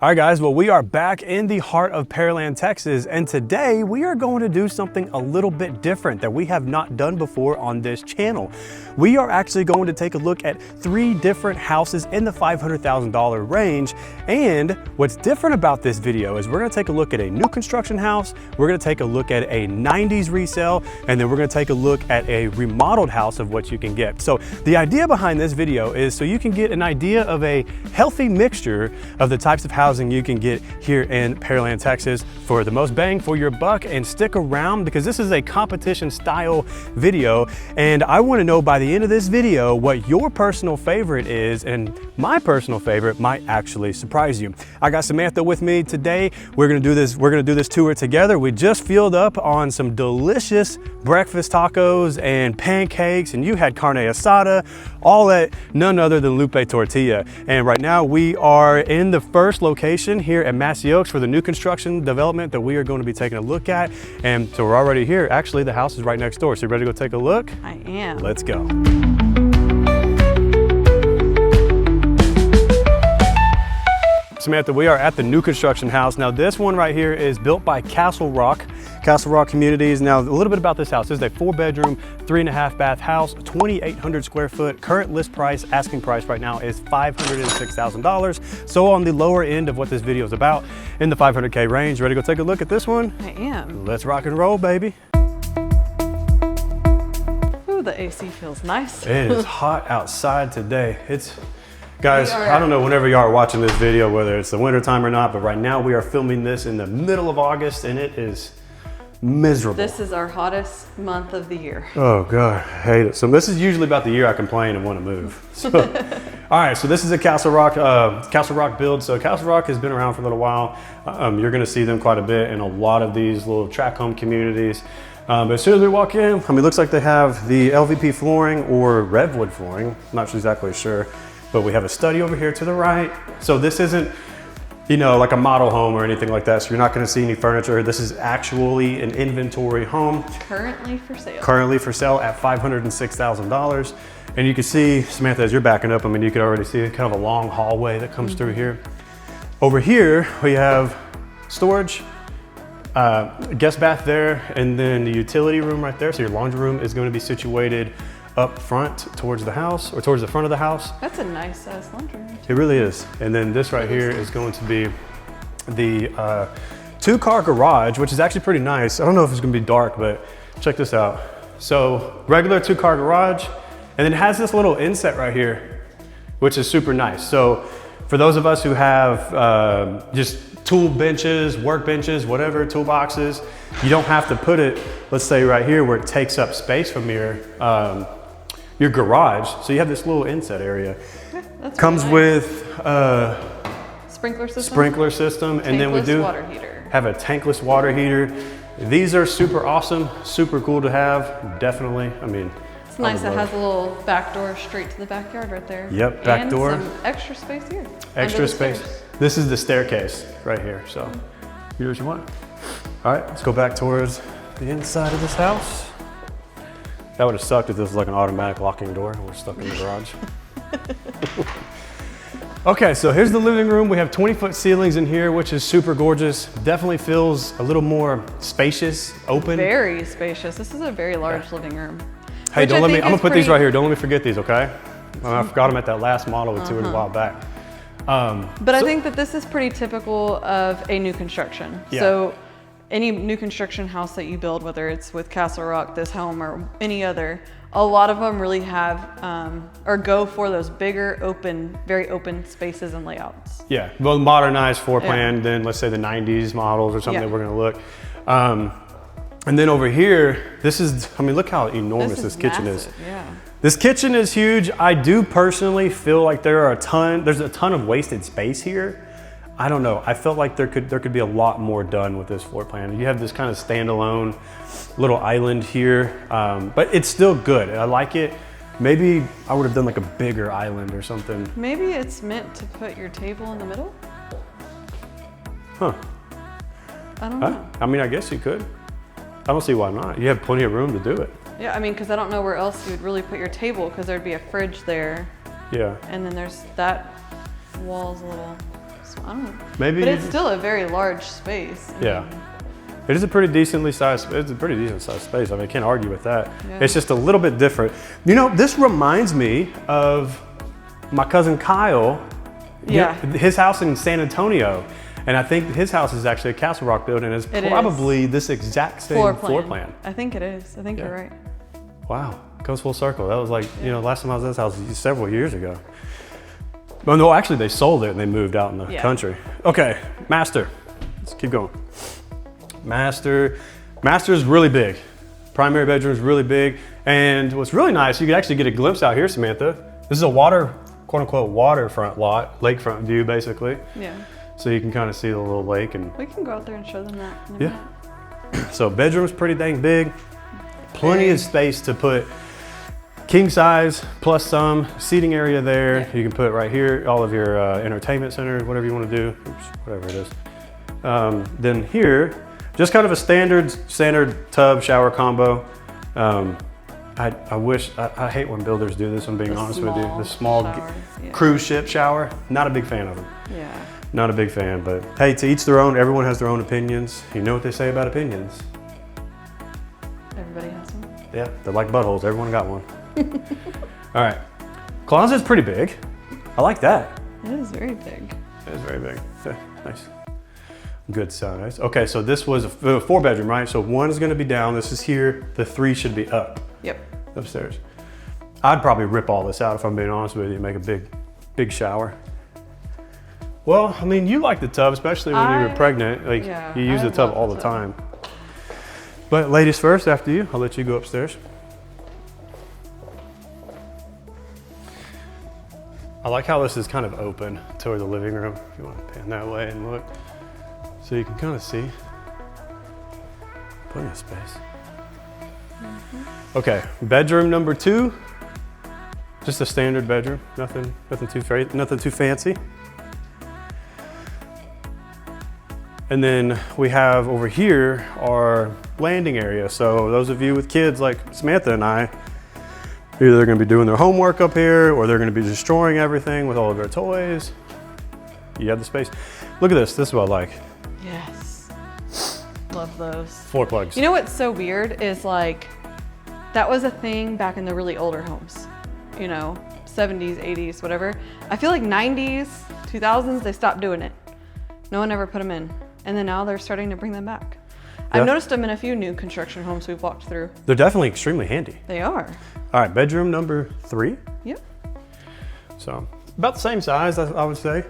All right guys, well we are back in the heart of Pearland, Texas, and today we are going to do something a little bit different that we have not done before on this channel. We are actually going to take a look at 3 different houses in the $500,000 range, and what's different about this video is we're going to take a look at a new construction house, we're going to take a look at a 90s resale, and then we're going to take a look at a remodeled house of what you can get. So the idea behind this video is so you can get an idea of a healthy mixture of the types of housing you can get here in Pearland, Texas for the most bang for your buck. And stick around because this is a competition style video, and I want to know by the end of this video what your personal favorite is, and my personal favorite might actually surprise you. I got Samantha with me today. We're gonna do this tour together. We just filled up on some delicious breakfast tacos and pancakes, and you had carne asada, all at none other than Lupe Tortilla. And right now we are in the first location here at Massey Oaks for the new construction development that we are going to be taking a look at. And so we're already here. Actually, the house is right next door. So you ready to go take a look? I am. Let's go. Samantha, we are at the new construction house. Now this one right here is built by Castle Rock Communities. Now a little bit about this house. This is a 4-bedroom, 3.5 bath house, 2,800 square foot. Current list price, asking price right now is $506,000. So on the lower end of what this video is about, in the 500K range. Ready to go take a look at this one? I am. Let's rock and roll, baby. Ooh, the AC feels nice. It is hot outside today. Guys, I don't know whenever you are watching this video, whether it's the winter time or not, but right now we are filming this in the middle of August and it is miserable. This is our hottest month of the year. Oh God, I hate it. So this is usually about the year I complain and want to move. So, all right, so this is a Castle Rock build. So Castle Rock has been around for a little while. You're gonna see them quite a bit in a lot of these little tract home communities. But as soon as we walk in, it looks like they have the LVP flooring or redwood flooring. I'm not exactly sure. But we have a study over here to the right. So this isn't, like a model home or anything like that. So you're not gonna see any furniture. This is actually an inventory home. Currently for sale. Currently for sale at $506,000. And you can see, Samantha, as you're backing up, you can already see kind of a long hallway that comes through here. Over here, we have storage, guest bath there, and then the utility room right there. So your laundry room is gonna be situated up front towards the house, or towards the front of the house. That's a nice size laundry room. It really is. And then this right here is going to be the 2-car garage, which is actually pretty nice. I don't know if it's gonna be dark, but check this out. So regular 2-car garage, and then it has this little inset right here, which is super nice. So for those of us who have just tool benches, work benches, whatever, toolboxes, you don't have to put it, let's say right here where it takes up space from your garage. So you have this little inset area. Yeah, that's comes really nice. With sprinkler system, and then we do water heater. Have a tankless water heater. These are super awesome, super cool to have. Definitely, it's nice. It has a little back door straight to the backyard right there. Yep, back door. And some extra space here. Extra space. This is the staircase right here. So you do what you want. All right, let's go back towards the inside of this house. That would have sucked if this was like an automatic locking door and we're stuck in the garage. Okay, so here's the living room. We have 20-foot ceilings in here, which is super gorgeous. Definitely feels a little more spacious, open. Very spacious. This is a very large living room. Hey, I'm gonna put these right here. Don't let me forget these, okay? I forgot them at that last model we toured a while back. But I think that this is pretty typical of a new construction. Yeah. So any new construction house that you build, whether it's with Castle Rock, this home, or any other, a lot of them really have or go for those bigger, open, very open spaces and layouts. Yeah, well, modernized floor plan, then let's say the 90s models or something that we're gonna look. And then over here, this is, look how enormous this kitchen is. Yeah. This kitchen is huge. I do personally feel like there's a ton of wasted space here. I don't know. I felt like there could be a lot more done with this floor plan. You have this kind of standalone little island here, but it's still good. I like it. Maybe I would have done like a bigger island or something. Maybe it's meant to put your table in the middle? Huh. I don't know. I guess you could. I don't see why not. You have plenty of room to do it. Yeah, because I don't know where else you would really put your table, because there'd be a fridge there. Yeah. And then there's that wall's a little I don't know. Maybe. But it's still a very large space. I Yeah. mean, It is a pretty decently sized, it's a pretty decent sized space. I mean, I can't argue with that. Yeah. It's just a little bit different. You know, this reminds me of my cousin Kyle. Yeah. His house in San Antonio. And I think his house is actually a Castle Rock building. It's probably this exact same floor plan. I think it is. I think you're right. Wow, goes full circle. That was like, you know, last time I was at this house several years ago. Well, no, actually they sold it and they moved out in the country. Okay, master. Let's keep going. Master's really big. Primary bedroom is really big. And what's really nice, you can actually get a glimpse out here, Samantha. This is a quote unquote waterfront lot, lakefront view basically. Yeah. So you can kind of see the little lake and. We can go out there and show them that. In a minute. So bedroom's pretty dang big. Plenty of space to put king size plus some seating area there. Yeah. You can put right here all of your entertainment center, whatever you want to do. Oops, whatever it is. Then here, just kind of a standard tub shower combo. I hate when builders do this, I'm being honest with you. The small showers, cruise ship shower, not a big fan of them. Yeah. Not a big fan, but hey, to each their own. Everyone has their own opinions. You know what they say about opinions. Everybody has one. Yeah, they're like buttholes. Everyone got one. All right. Closet's pretty big. I like that. It is very big. It is very big. Yeah, nice. Good size. Okay, so this was a 4-bedroom, right? So 1 is going to be down. This is here. The 3 should be up. Yep. Upstairs. I'd probably rip all this out if I'm being honest with you and make a big shower. Well, I mean, you like the tub, especially when you were pregnant. Like, you use the tub all the time. But ladies first, after you, I'll let you go upstairs. I like how this is kind of open toward the living room. If you want to pan that way and look. So you can kind of see. Plenty of space. Okay, bedroom number 2. Just a standard bedroom. Nothing too fancy. And then we have over here our landing area. So those of you with kids like Samantha and I, either they're gonna be doing their homework up here or they're gonna be destroying everything with all of their toys. You have the space. Look at this, this is what I like. Yes. Love those. 4 plugs. You know what's so weird is like, that was a thing back in the really older homes. You know, 70s, 80s, whatever. I feel like 90s, 2000s, they stopped doing it. No one ever put them in. And then now they're starting to bring them back. I've noticed them in a few new construction homes we've walked through. They're definitely extremely handy. They are. All right, bedroom number 3. Yep. So about the same size, I would say.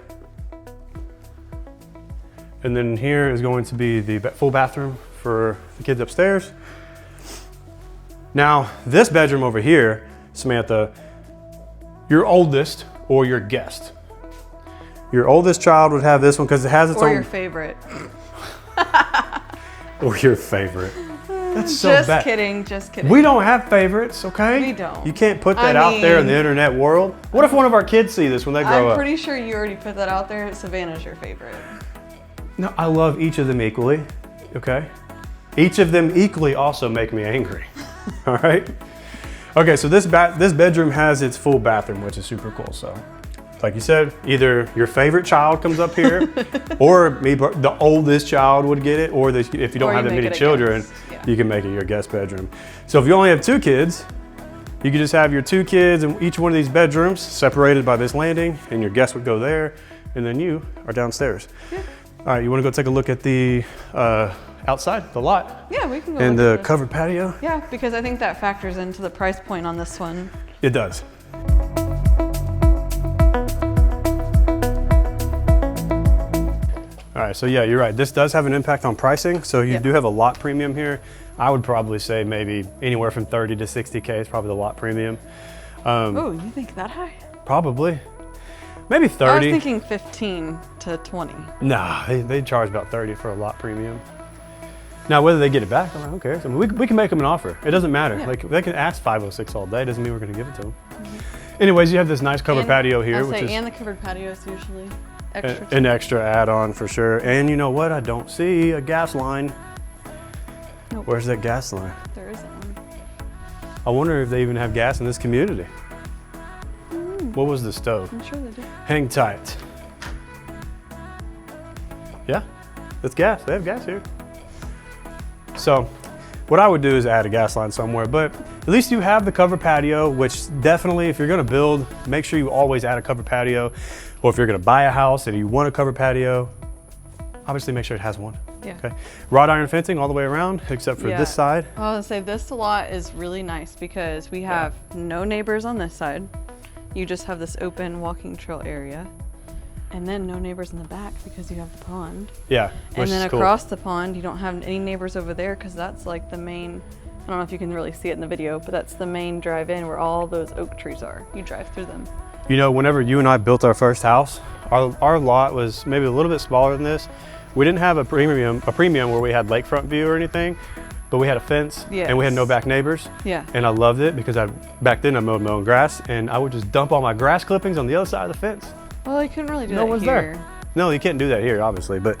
And then here is going to be the full bathroom for the kids upstairs. Now, this bedroom over here, Samantha, your oldest or your guest. Your oldest child would have this one because it has its own. Or your favorite. Or your favorite. That's so just bad. Just kidding. We don't have favorites, okay? We don't. You can't put that out there in the internet world. What if one of our kids see this when they grow up? I'm pretty sure you already put that out there. Savannah's your favorite. No, I love each of them equally, okay? Each of them equally also make me angry, all right? Okay, so this bedroom has its full bathroom, which is super cool. So, like you said, either your favorite child comes up here, or maybe the oldest child would get it, or if you don't have that many children, you can make it your guest bedroom. So if you only have 2 kids, you can just have your 2 kids in each one of these bedrooms separated by this landing, and your guest would go there, and then you are downstairs. Yeah. All right, you want to go take a look at the outside, the lot? Yeah, we can go. And the covered patio? Yeah, because I think that factors into the price point on this one. It does. All right, so yeah, you're right. This does have an impact on pricing. So you do have a lot premium here. I would probably say maybe anywhere from 30 to 60K is probably the lot premium. Oh, you think that high? Probably. Maybe 30. I was thinking 15 to 20. Nah, they charge about 30 for a lot premium. Now, whether they get it back, I'm like, who cares? I mean, we can make them an offer. It doesn't matter. Yeah. Like, they can ask 506 all day. Doesn't mean we're going to give it to them. Mm-hmm. Anyways, you have this nice covered patio here. And the covered patio is usually extra. An extra add-on for sure. And you know what? I don't see a gas line. Nope. Where's that gas line? There isn't one. I wonder if they even have gas in this community. What was the stove? I'm sure they do. Hang tight. Yeah, it's gas. They have gas here. So what I would do is add a gas line somewhere, but at least you have the covered patio, which definitely, if you're gonna build, make sure you always add a covered patio. Or if you're gonna buy a house and you want a covered patio, obviously make sure it has one. Yeah. Okay. Wrought iron fencing all the way around, except for this side. I was gonna say this lot is really nice because we have no neighbors on this side. You just have this open walking trail area. And then no neighbors in the back because you have the pond. Yeah, and then across the pond, you don't have any neighbors over there because that's like the main, I don't know if you can really see it in the video, but that's the main drive-in where all those oak trees are. You drive through them. You know, whenever you and I built our first house, our lot was maybe a little bit smaller than this. We didn't have a premium where we had lakefront view or anything, but we had a fence and we had no back neighbors. Yeah. And I loved it because back then I mowed my own grass and I would just dump all my grass clippings on the other side of the fence. Well, you couldn't really do that here. No one's there. No, you can't do that here, obviously, but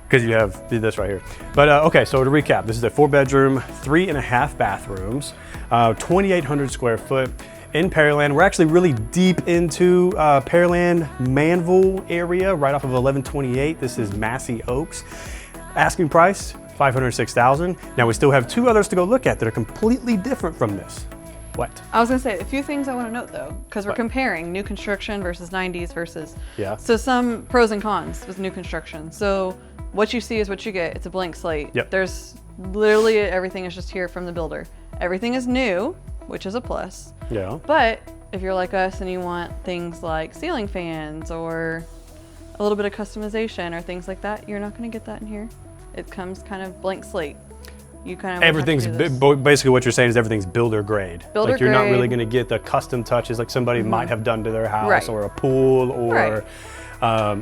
because you have this right here. But okay, so to recap, this is a 4-bedroom, 3.5 bathrooms, 2,800 square foot in Pearland. We're actually really deep into Pearland Manville area, right off of 1128. This is Massey Oaks. Asking price, $506,000. Now we still have 2 others to go look at that are completely different from this. What? I was gonna say a few things I want to note though, because we're comparing new construction versus 90s versus. Yeah. So some pros and cons with new construction. So what you see is what you get. It's a blank slate. Yep. There's literally everything is just here from the builder. Everything is new, which is a plus. Yeah. But if you're like us and you want things like ceiling fans or a little bit of customization or things like that, you're not gonna get that in here. It comes kind of blank slate. You kind of everything's basically what you're saying is everything's builder grade. Builder like you're grade. not really going to get the custom touches like somebody might have done to their house or a pool or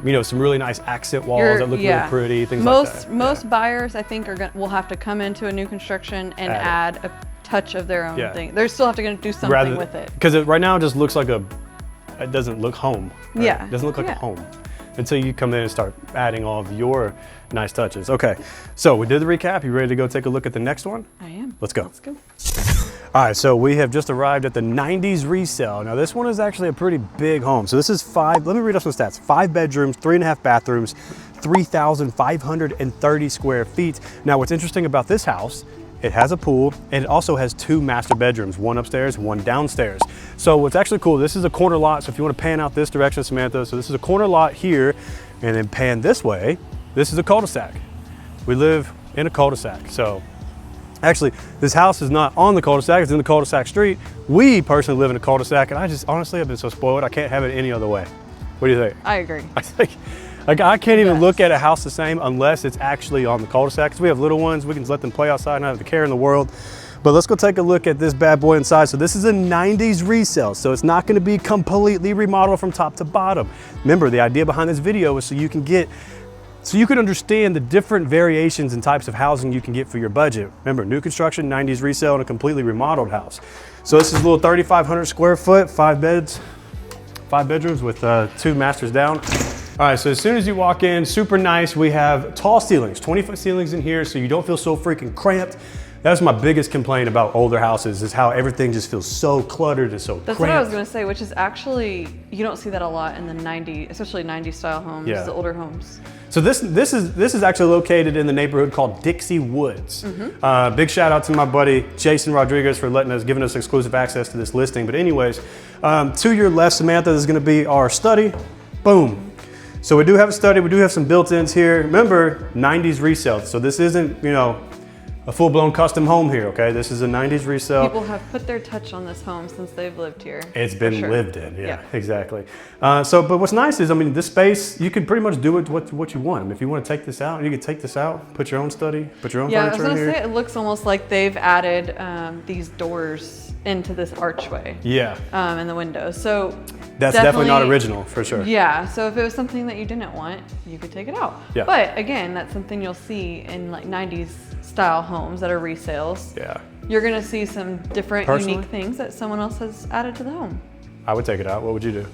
you know, some really nice accent walls that look really pretty, things like that. Most buyers I think will have to come into a new construction and add a touch of their own thing. They still have to do something with it. Because right now it just looks like it doesn't look home. Right? Yeah. It doesn't look like a home until you come in and start adding all of your nice touches. Okay, so we did the recap. You ready to go take a look at the next one? I am. Let's go. Let's go. All right, so we have just arrived at the 90s resale. Now this one is actually a pretty big home. So this is let me read off some stats. 5 bedrooms, 3.5 bathrooms, 3,530 square feet. Now what's interesting about this house, it has a pool and it also has 2 master bedrooms, one upstairs, one downstairs. So what's actually cool, this is a corner lot. So if you want to pan out this direction, Samantha, so this is a corner lot here and then pan this way, this is a cul-de-sac. We live in a cul-de-sac. So actually this house is not on the cul-de-sac, it's in the cul-de-sac street. We personally live in a cul-de-sac and I just honestly have been so spoiled, I can't have it any other way. What do you think? I agree. I can't even look at a house the same unless it's actually on the cul-de-sac. Because we have little ones, we can let them play outside, not have the care in the world. But let's go take a look at this bad boy inside. So this is a 90s resale, so it's not gonna be completely remodeled from top to bottom. Remember, the idea behind this video is so you can understand the different variations and types of housing you can get for your budget. Remember, new construction, 90s resale, and a completely remodeled house. So this is a little 3,500 square foot, 5 bedrooms with 2 masters down. All right, so as soon as you walk in, super nice. We have tall ceilings, 20-foot ceilings in here so you don't feel so freaking cramped. That's my biggest complaint about older houses is how everything just feels so cluttered and so cramped. That's what I was gonna say, which is actually, you don't see that a lot in the 90s, especially 90s style homes, the older homes. So this is actually located in the neighborhood called Dixie Woods. Big shout out to my buddy Jason Rodriguez for giving us exclusive access to this listing. But anyways, to your left, Samantha, this is gonna be our study. Boom. So we do have a study, we do have some built-ins here. Remember, 90s resale. So this isn't, you know, a full-blown custom home here, okay? This is a 90s resale. People have put their touch on this home since they've lived here. It's been lived in, yeah, exactly. But what's nice is, I mean, this space, you can pretty much do it what you want. I mean, if you want to take this out, you can take this out, put your own study, put your own furniture in here. Yeah, I was gonna say, it looks almost like they've added these doors into this archway. Yeah. In the windows, so. That's definitely not original, for sure. Yeah, so if it was something that you didn't want, you could take it out. Yeah. But again, that's something you'll see in like 90s style homes that are resales. Yeah. You're gonna see some different unique things that someone else has added to the home. I would take it out. What would you do?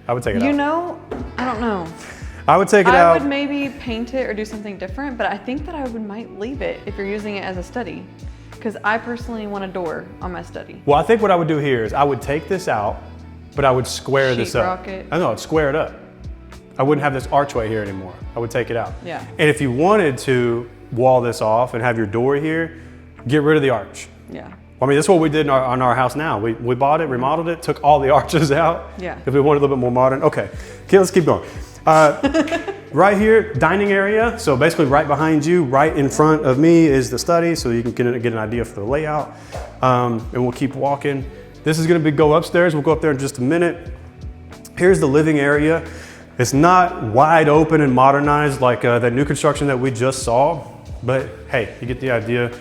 I would take it out. You know, I don't know. I would take it out. I would maybe paint it or do something different, but I think that I might leave it if you're using it as a study. Because I personally want a door on my study. Well, I think what I would do here is I would take this out, but I would square this up. Sheetrock it. I know, I'd square it up. I wouldn't have this archway here anymore. I would take it out. Yeah. And if you wanted to wall this off and have your door here, get rid of the arch. Yeah. I mean, that's what we did on our house now. We bought it, remodeled it, took all the arches out. Yeah. If we wanted a little bit more modern. Okay, let's keep going. Right here, dining area. So basically right behind you, right in front of me is the study, so you can get an idea for the layout. And we'll keep walking. This is gonna go upstairs. We'll go up there in just a minute. Here's the living area. It's not wide open and modernized like that new construction that we just saw, but hey, you get the idea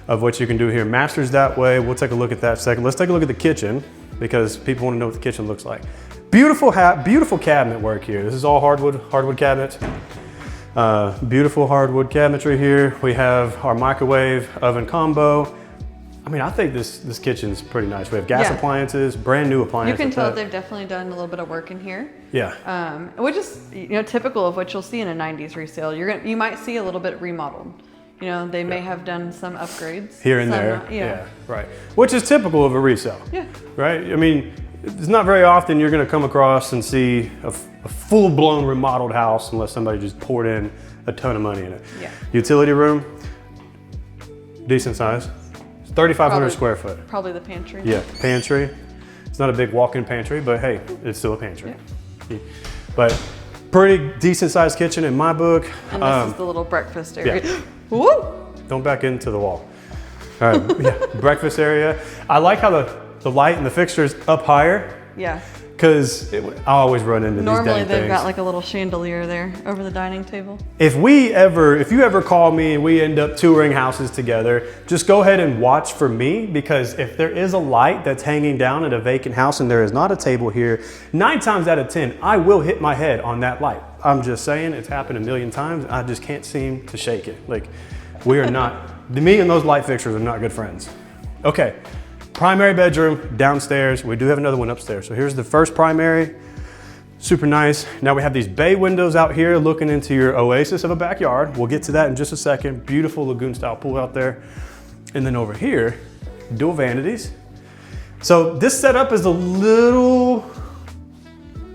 of what you can do here. Master's that way. We'll take a look at that in a second. Let's take a look at the kitchen because people want to know what the kitchen looks like. Beautiful cabinet work here. This is all hardwood cabinets. Beautiful hardwood cabinetry here. We have our microwave oven combo. I mean, I think this kitchen's pretty nice. We have gas appliances, brand new appliances. You can tell that they've definitely done a little bit of work in here. Yeah. Which is, typical of what you'll see in a 90s resale. You might see a little bit remodeled. They may have done some upgrades. Here and there. Yeah, right. Which is typical of a resale. Yeah. Right? I mean, it's not very often you're gonna come across and see a full-blown remodeled house unless somebody just poured in a ton of money in it. Yeah. Utility room, decent size. It's 3,500 square foot. Probably the pantry. Yeah, pantry. It's not a big walk-in pantry, but hey, it's still a pantry. Yeah. But pretty decent sized kitchen in my book. And this is the little breakfast area. Yeah. Woo! Don't back into the wall. All right, yeah, breakfast area. I like how the light and the fixtures up higher. Yeah. Because I always run into Normally these dang they've things. got like a little chandelier there over the dining table. If you ever call me and we end up touring houses together, just go ahead and watch for me, because if there is a light that's hanging down at a vacant house and there is not a table here, 9 times out of 10, I will hit my head on that light. I'm just saying, it's happened a million times. I just can't seem to shake it. Like, we are not, me and those light fixtures are not good friends. Okay. Primary bedroom downstairs. We do have another one upstairs. So here's the first primary, super nice. Now we have these bay windows out here looking into your oasis of a backyard. We'll get to that in just a second. Beautiful lagoon style pool out there. And then over here, dual vanities. So this setup is a little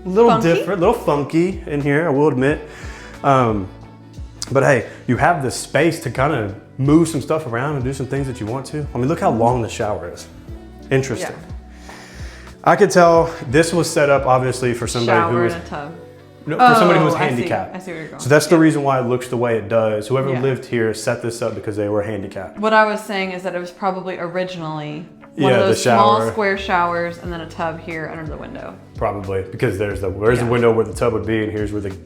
different, a little funky in here, I will admit. But hey, you have the space to kind of move some stuff around and do some things that you want to. I mean, look how long the shower is. Interesting. Yeah. I could tell this was set up obviously for somebody who was and a tub. No, for somebody who was handicapped. I see where you're going. So that's the reason why it looks the way it does. Whoever lived here set this up because they were handicapped. What I was saying is that it was probably originally one of those small square showers and then a tub here under the window. Probably, because there's the window where the tub would be and here's where the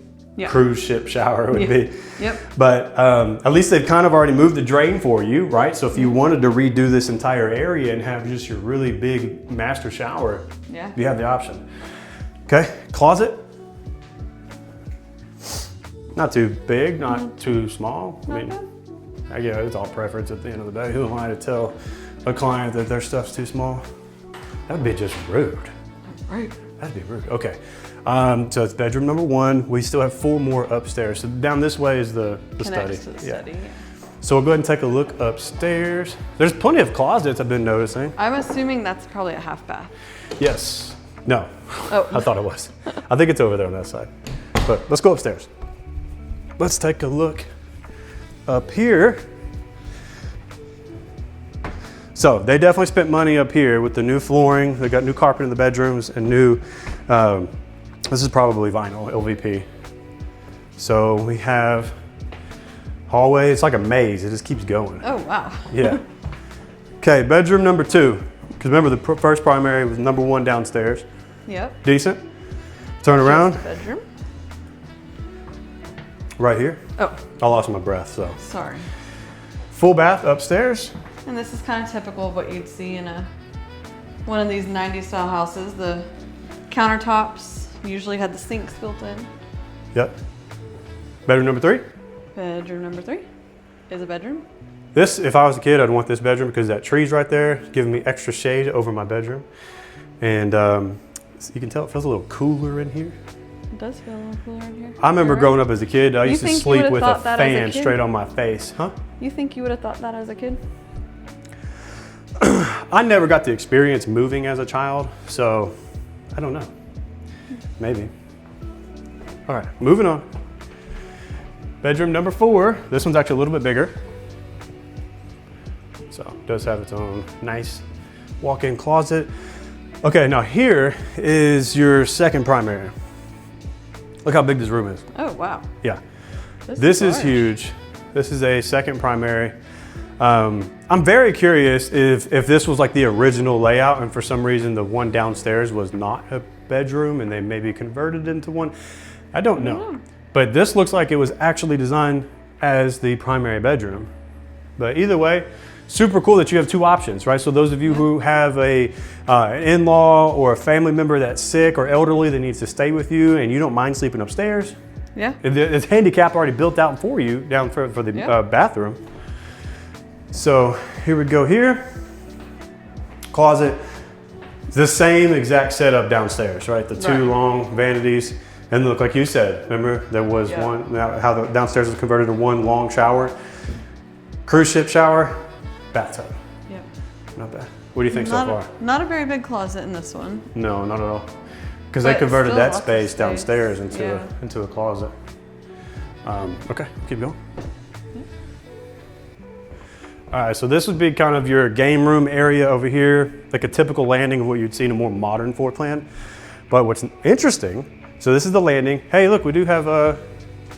cruise ship shower would be. Yep. But at least they've kind of already moved the drain for you, right? So if you wanted to redo this entire area and have just your really big master shower, you have the option. Okay, closet. Not too big, not too small. I mean, yeah, it's all preference at the end of the day. Who am I to tell a client that their stuff's too small? That'd be just rude. Right. That'd be rude. Okay. So it's bedroom number 1. We still have 4 more upstairs. So down this way is the study. To the study. So we'll go ahead and take a look upstairs. There's plenty of closets I've been noticing. I'm assuming that's probably a half bath. Yes. No. Oh. I thought it was. I think it's over there on that side. But let's go upstairs. Let's take a look up here. So they definitely spent money up here with the new flooring. They got new carpet in the bedrooms and new, this is probably vinyl, LVP. So we have hallway. It's like a maze. It just keeps going. Oh, wow. Yeah. Okay, bedroom number 2. Because remember the first primary was number 1 downstairs. Yep. Decent. Turn around. Bedroom. Right here. Oh. I lost my breath, so. Sorry. Full bath upstairs. And this is kind of typical of what you'd see in one of these 90s style houses. The countertops usually had the sinks built in. Yep. Bedroom number 3. Bedroom number 3 is a bedroom. This, if I was a kid, I'd want this bedroom because that tree's right there, giving me extra shade over my bedroom. And you can tell it feels a little cooler in here. It does feel a little cooler in here. I remember growing up as a kid, I used to sleep with a fan kid? straight on my face. Huh? You think you would have thought that as a kid? I never got to experience moving as a child, so I don't know. Maybe. All right, moving on. Bedroom number 4. This one's actually a little bit bigger. So it does have its own nice walk-in closet. Okay, now here is your second primary. Look how big this room is. Oh, wow. Yeah. This is huge. This is a second primary. I'm very curious if this was like the original layout and for some reason the one downstairs was not a bedroom and they maybe converted it into one. I don't know. But this looks like it was actually designed as the primary bedroom. But either way, super cool that you have 2 options, right? So those of you who have an in-law or a family member that's sick or elderly that needs to stay with you and you don't mind sleeping upstairs. Yeah. It's handicap already built out for you down for the bathroom. So here we go here. Closet. The same exact setup downstairs, right? The 2 long vanities. And look, like you said, remember there was one, how the downstairs was converted to one long shower. Cruise ship shower, bathtub. Yep. Not bad. What do you think so far? Not a very big closet in this one. No, not at all. Because they converted that space downstairs into a closet. Okay, keep going. All right, so this would be kind of your game room area over here, like a typical landing of what you'd see in a more modern floor plan. But what's interesting, so this is the landing. Hey, look, we do have a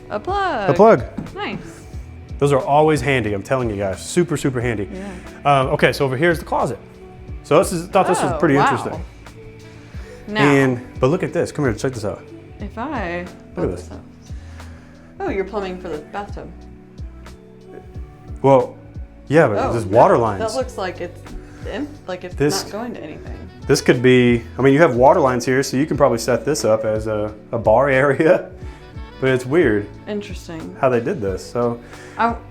plug. A plug. Nice. Those are always handy, I'm telling you guys. Super, super handy. Yeah. Okay, so over here is the closet. So this was pretty interesting. Now, but look at this. Come here, check this out. If I look at this. Oh, you're plumbing for the bathtub. Well, yeah, but there's water lines. That looks like it's not going to anything. This could be, I mean, you have water lines here, so you can probably set this up as a bar area, but it's weird. Interesting. How they did this. So,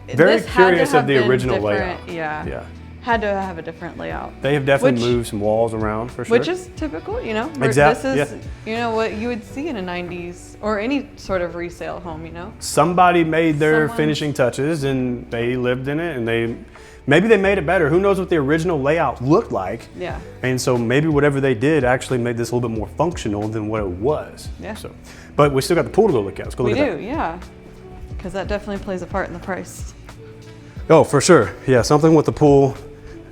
very curious of the original layout. Yeah. Had to have a different layout. They have definitely moved some walls around for sure. Which is typical, you know? Exactly. This is, you know, what you would see in a 90s or any sort of resale home, you know? Somebody made their finishing touches and they lived in it and maybe they made it better. Who knows what the original layout looked like? Yeah. And so maybe whatever they did actually made this a little bit more functional than what it was. Yeah. So, but we still got the pool to go look at. Let's go look at that. We do, yeah. Because that definitely plays a part in the price. Oh, for sure. Yeah, something with the pool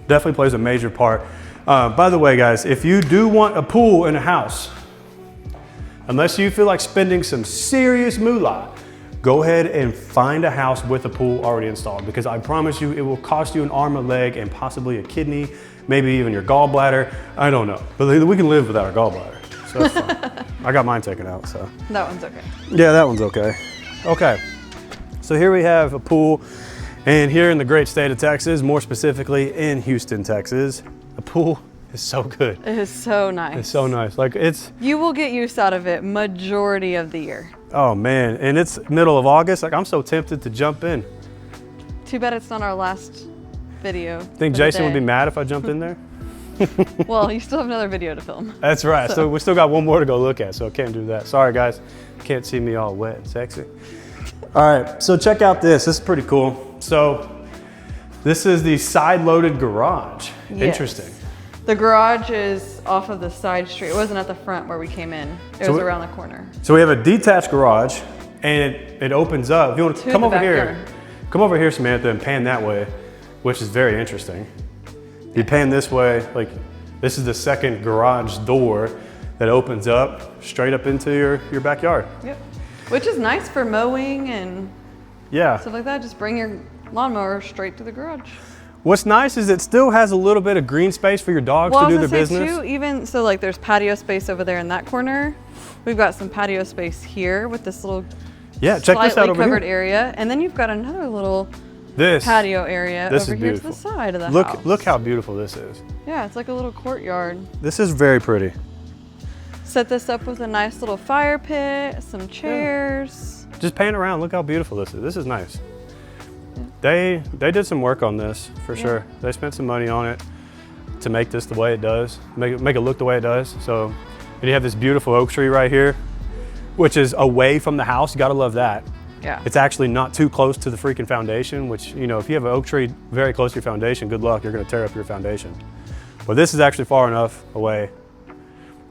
definitely plays a major part. By the way, guys, if you do want a pool in a house, unless you feel like spending some serious moolah, go ahead and find a house with a pool already installed, because I promise you it will cost you an arm, a leg, and possibly a kidney, maybe even your gallbladder. I don't know, but we can live without our gallbladder, so that's fine. I got mine taken out, so. That one's okay. Yeah, that one's okay. Okay, so here we have a pool, and here in the great state of Texas, more specifically in Houston, Texas, a pool is so good. It is so nice. It's so nice. Like you will get use out of it majority of the year. Oh man, and it's middle of August. Like I'm so tempted to jump in. Too bad it's not our last video. Think Jason would be mad if I jumped in there? Well, you still have another video to film. That's right. So we still got one more to go look at, so I can't do that. Sorry guys, can't see me all wet and sexy. All right, so check out this. This is pretty cool. So this is the side-loaded garage. Yes. Interesting. The garage is off of the side street. It wasn't at the front where we came in. It was around the corner. So we have a detached garage, and it opens up. If you want to come over here, come over here, Samantha, and pan that way, which is very interesting. You pan this way, like this is the second garage door that opens up straight up into your backyard. Yep. Which is nice for mowing and stuff like that. Just bring your lawnmower straight to the garage. What's nice is it still has a little bit of green space for your dogs to do their business. Too, even so, like there's patio space over there in that corner. We've got some patio space here with this little check this out over covered here. area, and then you've got another little patio area over here to the side of the house. Look how beautiful this is. Yeah, it's like a little courtyard. This is very pretty. Set this up with a nice little fire pit, some chairs. Just pan around. Look how beautiful this is. This is nice. They did some work on this for sure. They spent some money on it to make this the way it does, make it look the way it does. So you have this beautiful oak tree right here, which is away from the house. You gotta love that. Yeah. It's actually not too close to the freaking foundation, which, you know, if you have an oak tree very close to your foundation, good luck, you're gonna tear up your foundation. But this is actually far enough away.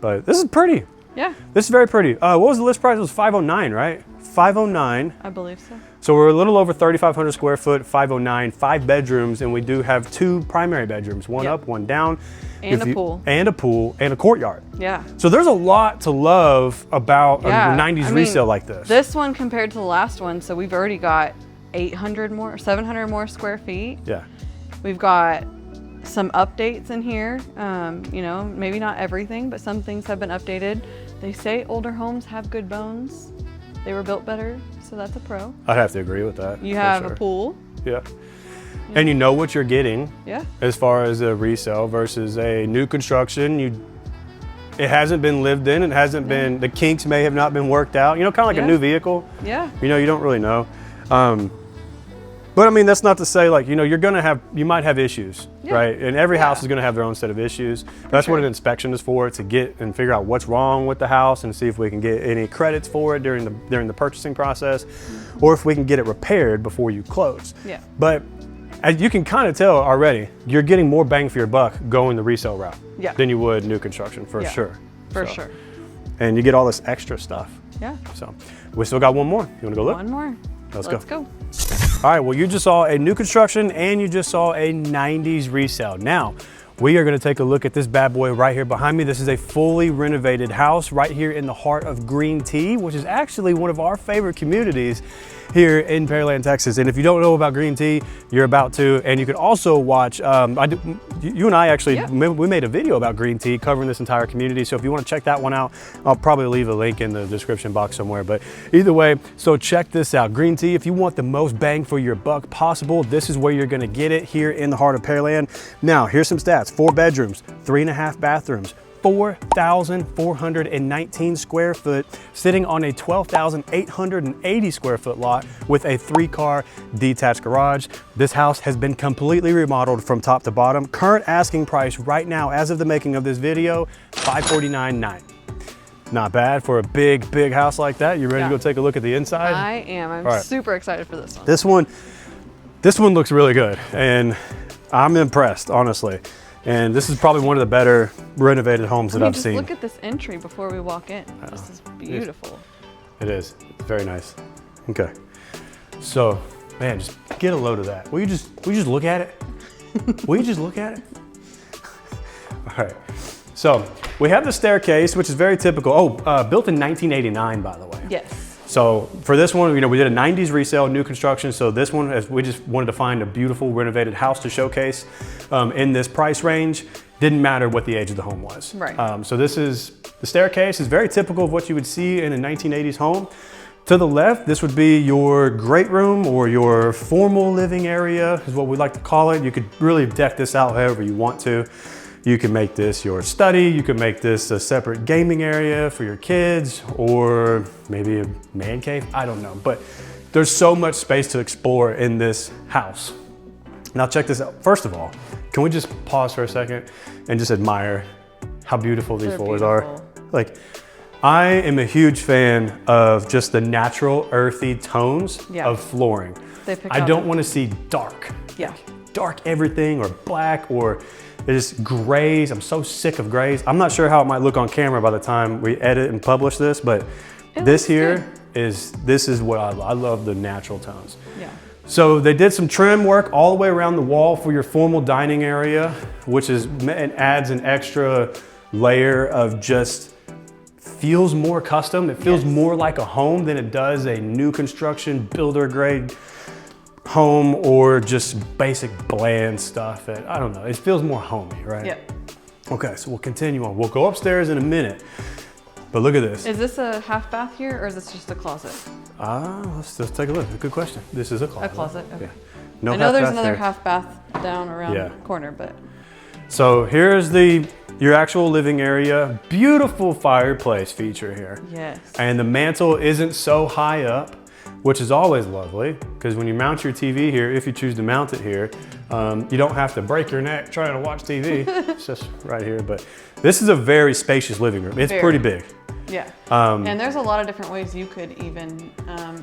But this is pretty. Yeah. This is very pretty. What was the list price? It was $509, right? $509. I believe so. So we're a little over 3,500 square foot, 509, 5 bedrooms, and we do have 2 primary bedrooms, one up, one down. And a pool. And a pool, and a courtyard. Yeah. So there's a lot to love about a Yeah. 90s resale like this. This one compared to the last one, so we've already got 800 more, 700 more square feet. Yeah. We've got some updates in here. You know, maybe not everything, but some things have been updated. They say older homes have good bones. They were built better, so that's a pro. I'd have to agree with that. You have a pool. Yeah. And you know what you're getting. Yeah. As far as a resale versus a new construction, it hasn't been lived in. It hasn't been, the kinks may have not been worked out. You know, kind of like a new vehicle. Yeah. You know, you don't really know. But I mean, that's not to say like, you know, you might have issues, right? And every house is gonna have their own set of issues. That's what an inspection is for, to get and figure out what's wrong with the house and see if we can get any credits for it during the purchasing process, or if we can get it repaired before you close. Yeah. But as you can kind of tell already, you're getting more bang for your buck going the resale route than you would new construction, for sure. For sure. And you get all this extra stuff. Yeah. So we still got one more. You wanna go look? One more. Let's go. All right, well, you just saw a new construction and you just saw a 90s resale. Now, we are gonna take a look at this bad boy right here behind me. This is a fully renovated house right here in the heart of Green Tea, which is actually one of our favorite communities here in Pearland, Texas. And if you don't know about Green Tea, you're about to. And you can also watch, you and I actually, we made a video about Green Tea covering this entire community. So if you want to check that one out, I'll probably leave a link in the description box somewhere. But either way, so check this out. Green Tea, if you want the most bang for your buck possible, this is where you're gonna get it here in the heart of Pearland. Now, here's some stats. 4 bedrooms, 3.5 bathrooms, 4,419 square foot, sitting on a 12,880 square foot lot with a 3-car detached garage. This house has been completely remodeled from top to bottom. Current asking price right now, as of the making of this video, $549,900. Not bad for a big house like that. You ready to go take a look at the inside? I am. I'm super excited for this one. This one looks really good, and I'm impressed, honestly. And this is probably one of the better renovated homes that I've seen. Look at this entry before we walk in. This is beautiful. It is. It's very nice. Okay. So, man, just get a load of that. Will you just look at it? Will you just look at it? All right. So, we have the staircase, which is very typical. Oh, built in 1989, by the way. Yes. So for this one, you know, we did a 90s resale, new construction. So this one, we just wanted to find a beautiful renovated house to showcase in this price range. Didn't matter what the age of the home was. Right. So the staircase is very typical of what you would see in a 1980s home. To the left, this would be your great room or your formal living area is what we like to call it. You could really deck this out however you want to. You can make this your study. You can make this a separate gaming area for your kids, or maybe a man cave. I don't know, but there's so much space to explore in this house. Now check this out. First of all, can we just pause for a second and just admire how beautiful these floors are? Like, I am a huge fan of just the natural earthy tones of flooring. I don't want to see dark. Yeah. Dark everything or black or just grays. I'm so sick of grays. I'm not sure how it might look on camera by the time we edit and publish this, but this is what I love the natural tones. Yeah. So they did some trim work all the way around the wall for your formal dining area, which adds an extra layer of just feels more custom. It feels more like a home than it does a new construction builder grade home or just basic bland stuff. I don't know, it feels more homey, right? Yep. Okay, so we'll continue on. We'll go upstairs in a minute, but look at this. Is this a half bath here, or is this just a closet? Let's take a look. Good question. This is a closet. A closet, okay. Yeah. No, I know there's another half bath down around the corner, but. So here's your actual living area. Beautiful fireplace feature here. Yes. And the mantle isn't so high up, which is always lovely, because when you mount your TV here, if you choose to mount it here, you don't have to break your neck trying to watch TV. It's just right here, but this is a very spacious living room. It's pretty big. Yeah, and there's a lot of different ways you could even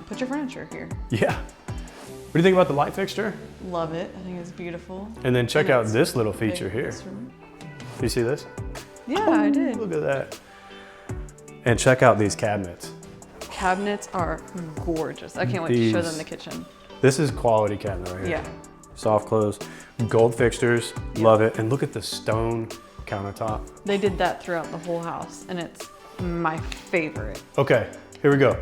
put your furniture here. Yeah. What do you think about the light fixture? Love it, I think it's beautiful. And then check out this little feature here. Do you see this? Yeah, I did. Look at that. And check out these cabinets. Cabinets are gorgeous. I can't wait to show them the kitchen. This is quality cabinet right here. Yeah. Soft close, gold fixtures, love it. And look at the stone countertop. They did that throughout the whole house, and it's my favorite. Okay, here we go.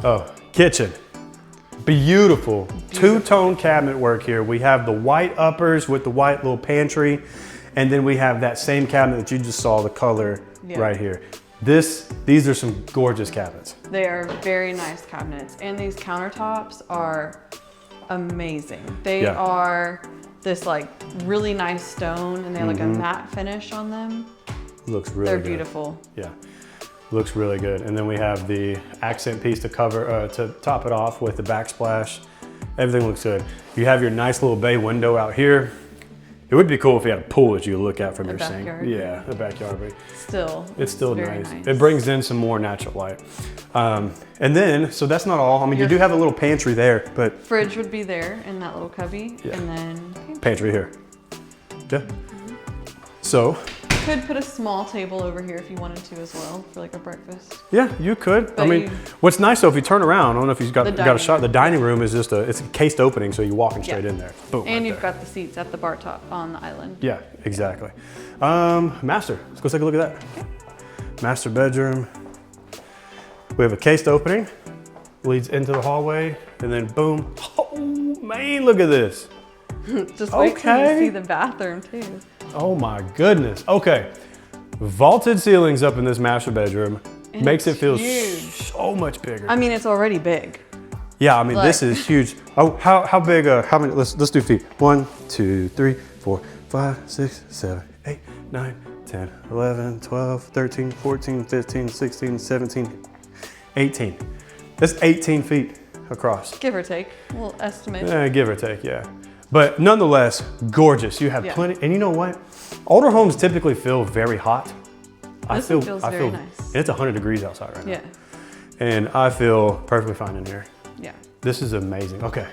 Oh, kitchen. Beautiful. Two-tone cabinet work here. We have the white uppers with the white little pantry, and then we have that same cabinet that you just saw, the color right here. These are some gorgeous cabinets. They are very nice cabinets, and these countertops are amazing. They are this like really nice stone, and they have like a matte finish on them. Looks really They're good. beautiful. Yeah, looks really good. And then we have the accent piece to cover, to top it off with the backsplash. Everything looks good. You have your nice little bay window out here. It would be cool if you had a pool that you look at from your sink. Yeah, the backyard, but it's still nice. It brings in some more natural light. And then, so that's not all. I mean, you do have a little pantry there, but fridge would be there in that little cubby, and then pantry here. Yeah. So you could put a small table over here if you wanted to as well for like a breakfast. Yeah, you could. But I mean, what's nice though, if you turn around, I don't know if you've got a shot. The dining room is just it's a cased opening, so you're walking straight in there. Boom. And you've got the seats at the bar top on the island. Yeah, exactly. Master. Let's go take a look at that. Okay. Master bedroom. We have a cased opening, leads into the hallway, and then boom. Oh man, look at this. Just wait till you see the bathroom too. Oh my goodness. Okay. Vaulted ceilings up in this master bedroom. And makes it feel huge. So much bigger. I mean, it's already big. Yeah, I mean, this is huge. Oh, how big, how many, let's do feet. 1, 2, 3, 4, 5, 6, 7, 8, 9, 10, 11, 12, 13, 14, 15, 16, 17, 18. That's 18 feet across. Give or take, a little estimate. Give or take, yeah. But nonetheless, gorgeous. You have plenty, and you know what? Older homes typically feel very hot. This one feels very nice. It's 100 degrees outside right now. Yeah. And I feel perfectly fine in here. Yeah. This is amazing. Okay.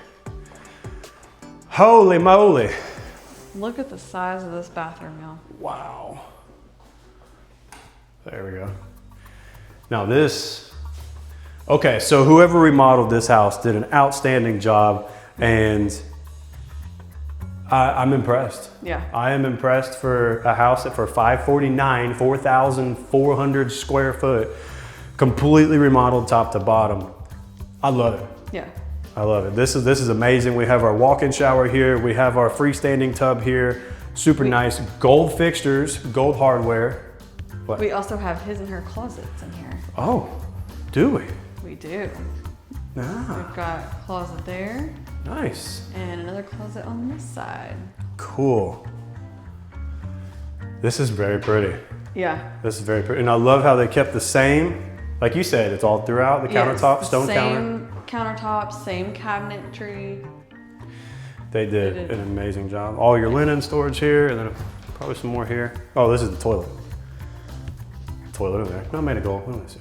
Holy moly. Look at the size of this bathroom, y'all. Wow. There we go. Now this, okay, so whoever remodeled this house did an outstanding job, and I'm impressed. Yeah. I am impressed for a house that for $549, 4,400 square foot, completely remodeled top to bottom. I love it. Yeah. I love it. This is amazing. We have our walk-in shower here. We have our freestanding tub here. Super nice. Gold fixtures, gold hardware. What? We also have his and her closets in here. Oh, do we? We do. Ah. We've got a closet there. Nice. And another closet on this side. Cool. This is very pretty. Yeah. This is very pretty. And I love how they kept the same, like you said, it's all throughout the countertop, stone counter. Same countertop, same cabinetry. They did an amazing job. All your linen storage here, and then probably some more here. Oh, this is the toilet. Toilet in there. Not made of gold. Let me see.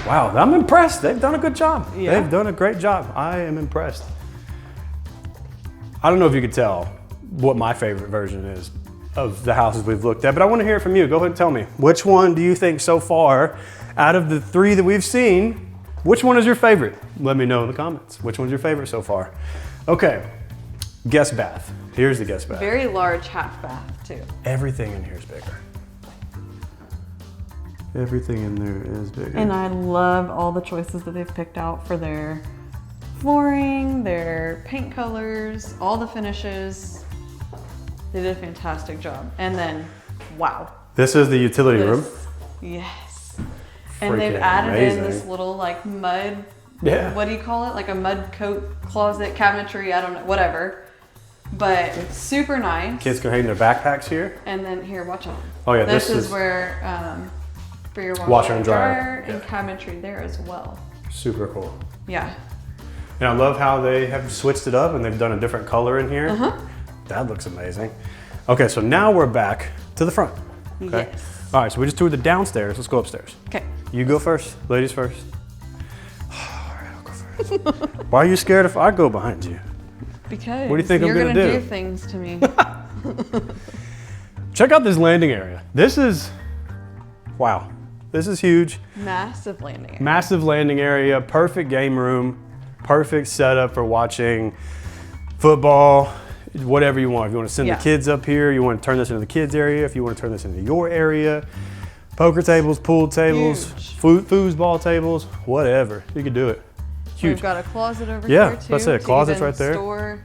Wow, I'm impressed. They've done a good job. Yeah. They've done a great job. I am impressed. I don't know if you could tell what my favorite version is of the houses we've looked at, but I want to hear it from you. Go ahead and tell me. Which one do you think so far, out of the 3 that we've seen, which one is your favorite? Let me know in the comments. Which one's your favorite so far? Okay, guest bath. Here's the guest bath. Very large half bath too. Everything in here is bigger. Everything in there is bigger. And I love all the choices that they've picked out for their flooring, their paint colors, all the finishes. They did a fantastic job. And then, wow. This is the utility room. Yes. And they've Freaking added in amazing. this little like mud, Yeah. what do you call it? Like a mud coat closet, cabinetry, I don't know, whatever. But super nice. Kids can hang their backpacks here. And then here, watch out. Oh yeah, This is where, for your washer and dryer. and cabinetry there as well. Super cool. Yeah. And I love how they have switched it up and they've done a different color in here. Uh-huh. That looks amazing. Okay, so now we're back to the front. Okay. Yes. All right, so we just toured the downstairs. Let's go upstairs. Okay. You go first, ladies first. All right, I'll go first. Why are you scared if I go behind you? Because What do you think I'm you're gonna gonna do? do things to me. Check out this landing area. This is Wow, this is huge. Massive landing area. Massive landing area, perfect game room, perfect setup for watching football, whatever you want. If you want to send the kids up here, you want to turn this into the kids area, if you want to turn this into your area, poker tables, pool tables, foosball tables, whatever, you could do it. Huge. We've got a closet over here too. Yeah, that's it, closet's right there. Store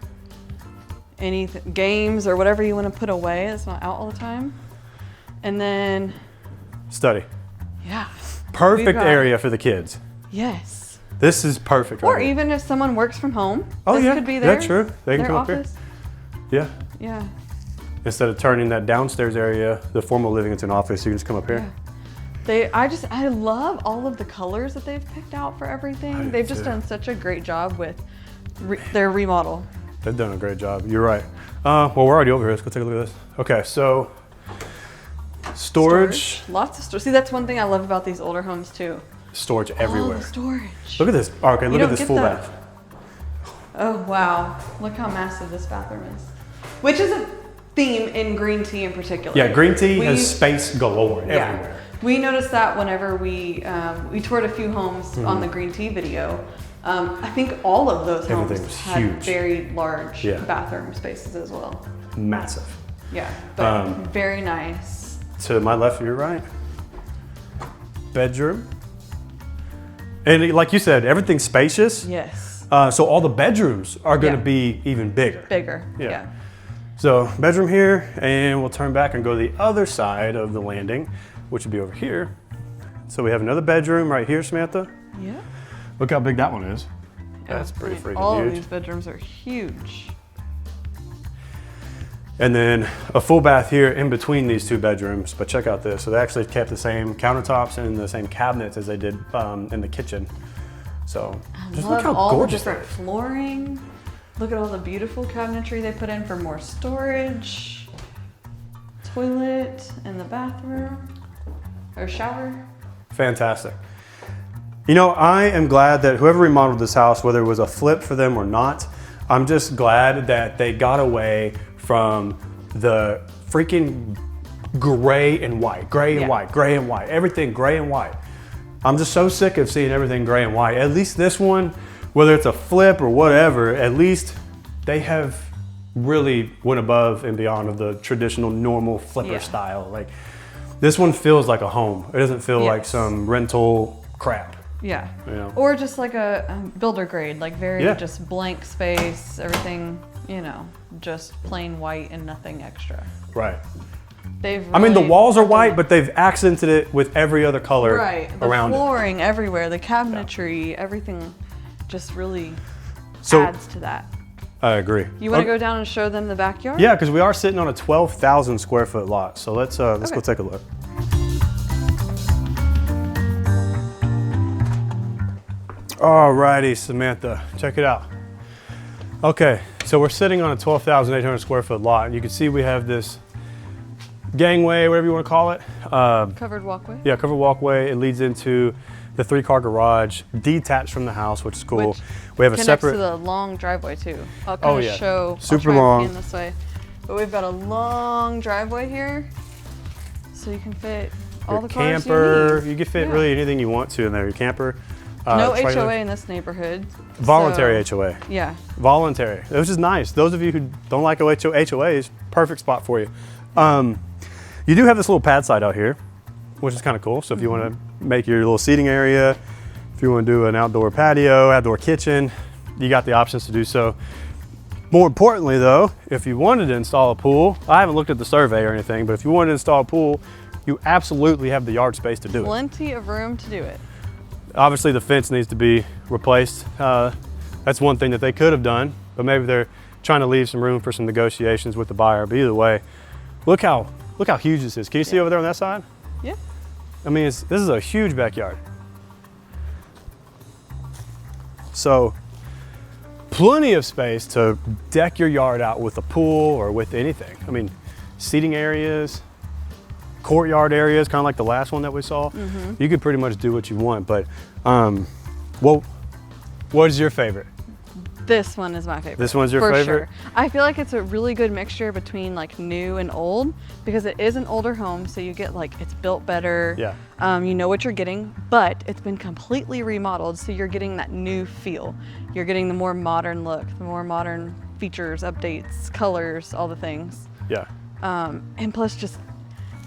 any games or whatever you want to put away that's not out all the time. And then study. Yeah. Perfect area for the kids. Yes. This is perfect. Or even if someone works from home, oh this yeah, could be their, true. They can come office. up here. Yeah. Yeah. Instead of turning that downstairs area, the formal living, into an office, you can just come up here. Yeah. I love all of the colors that they've picked out for everything. They've just done such a great job with their remodel. They've done a great job. You're right. Well, we're already over here. Let's go take a look at this. Okay, so storage. Lots of storage. See, that's one thing I love about these older homes too. Storage everywhere. Oh, storage. Look at this. Okay, look at this full bath. Oh, wow. Look how massive this bathroom is. Which is a theme in green tea in particular. Yeah, green tea has space galore everywhere. We noticed that whenever we toured a few homes on the green tea video. I think all of those homes had very large bathroom spaces as well. Massive. Yeah, but very nice. To my left, your right. Bedroom. And like you said, everything's spacious. Yes. So all the bedrooms are going to be even bigger. Bigger, yeah. So bedroom here, and we'll turn back and go to the other side of the landing, which would be over here. So we have another bedroom right here, Samantha. Yeah. Look how big that one is. That's pretty freaking huge. All of these bedrooms are huge. And then a full bath here in between these two bedrooms, but check out this. So they actually kept the same countertops and the same cabinets as they did in the kitchen. So just look how all gorgeous the different flooring. Look at all the beautiful cabinetry they put in for more storage. Toilet in the bathroom or shower. Fantastic. You know, I am glad that whoever remodeled this house, whether it was a flip for them or not, I'm just glad that they got away from the freaking gray and white, gray and white, gray and white, everything gray and white. I'm just so sick of seeing everything gray and white. At least this one, whether it's a flip or whatever, at least they have really went above and beyond of the traditional normal flipper style. Like this one feels like a home. It doesn't feel like some rental crap. Yeah. You know? Or just like a builder grade, like very just blank space, everything, you know, just plain white and nothing extra. Right. They've I mean, the walls are white, but they've accented it with every other color around the flooring everywhere, the cabinetry, everything just really adds to that. I agree. You want to go down and show them the backyard? Yeah, because we are sitting on a 12,000 square foot lot. So let's go take a look. Alrighty, Samantha, check it out. Okay, so we're sitting on a 12,800 square foot lot. You can see we have this gangway, whatever you want to call it. Covered walkway. Yeah, covered walkway. It leads into the 3-car garage, detached from the house, which is cool. We have a separate. Connects to the long driveway too. I'll kind of show. Super long. In this way, but we've got a long driveway here, so you can fit all the cars camper. You can fit really anything you want to in there. Your camper. No HOA in this neighborhood. Voluntary HOA. Yeah. Voluntary, which is nice. Those of you who don't like HOAs, perfect spot for you. You do have this little pad side out here, which is kind of cool. So if you want to make your little seating area, if you want to do an outdoor patio, outdoor kitchen, you got the options to do so. More importantly though, if you wanted to install a pool, I haven't looked at the survey or anything, but if you wanted to install a pool, you absolutely have the yard space to do it. Plenty of room to do it. Obviously the fence needs to be replaced. That's one thing that they could have done, but maybe they're trying to leave some room for some negotiations with the buyer. But either way, look how huge this is. Can you see over there on that side? Yeah. I mean, this is a huge backyard. So plenty of space to deck your yard out with a pool or with anything. I mean, seating areas, courtyard areas, kind of like the last one that we saw. You could pretty much do what you want, but what is your favorite? This one is my favorite. This one's your for favorite? Sure. I feel like it's a really good mixture between like new and old because it is an older home, so you get like it's built better. Yeah. You know what you're getting, but it's been completely remodeled, so you're getting that new feel. You're getting the more modern look, the more modern features, updates, colors, all the things. Yeah. And plus, just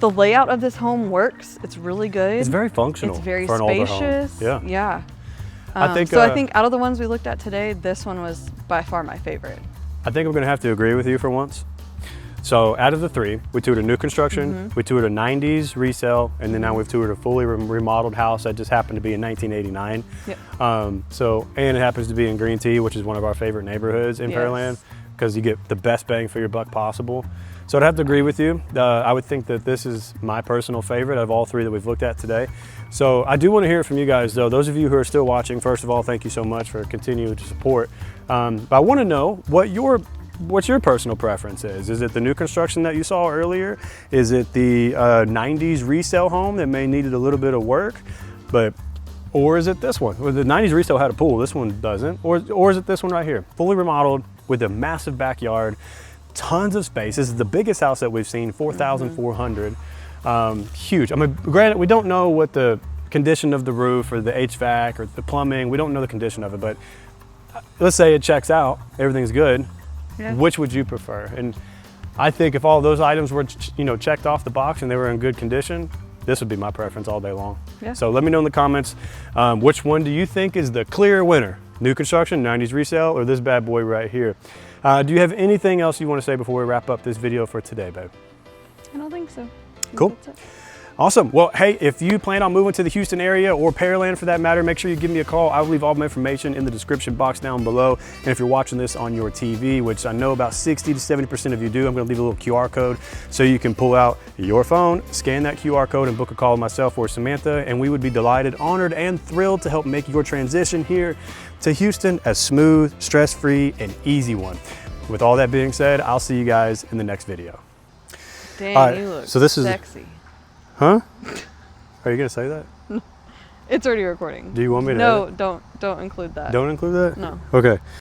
the layout of this home works. It's really good. It's very functional. It's very for an older home. spacious. Yeah. Yeah. I think, so I think out of the ones we looked at today, this one was by far my favorite. I think I'm going to have to agree with you for once. So out of the three, we toured a new construction, we toured a 90s resale, and then now we've toured a fully remodeled house that just happened to be in 1989. Yep. And it happens to be in Green Tea, which is one of our favorite neighborhoods in Yes. Pearland, because you get the best bang for your buck possible. So I'd have to agree with you. I would think that this is my personal favorite of all three that we've looked at today. So I do want to hear it from you guys though. Those of you who are still watching, first of all, thank you so much for continuing to support. But I want to know what your personal preference is. Is it the new construction that you saw earlier? Is it the 90s resale home that may needed a little bit of work? Or is it this one? Well, the 90s resale had a pool, this one doesn't. Or is it this one right here? Fully remodeled with a massive backyard, tons of space. This is the biggest house that we've seen, 4,400. Huge. I mean, granted, we don't know what the condition of the roof or the HVAC or the plumbing, we don't know the condition of it, but let's say it checks out, everything's good. Yeah. Which would you prefer? And I think if all those items were, checked off the box and they were in good condition, this would be my preference all day long. Yeah. So let me know in the comments, which one do you think is the clear winner? New construction, 90s resale, or this bad boy right here? Do you have anything else you want to say before we wrap up this video for today, babe? I don't think so. Cool. That's it. Awesome. Well, hey, if you plan on moving to the Houston area or Pearland for that matter, make sure you give me a call. I'll leave all my information in the description box down below. And if you're watching this on your TV, which I know about 60 to 70% of you do, I'm going to leave a little QR code so you can pull out your phone, scan that QR code, and book a call with myself or Samantha. And we would be delighted, honored, and thrilled to help make your transition here to Houston as smooth, stress-free, and easy one. With all that being said, I'll see you guys in the next video. Dang, All right, you look so this is- sexy. Huh? Are you going to say that? It's already recording. Do you want me to No, edit? don't include that. Don't include that? No. Okay.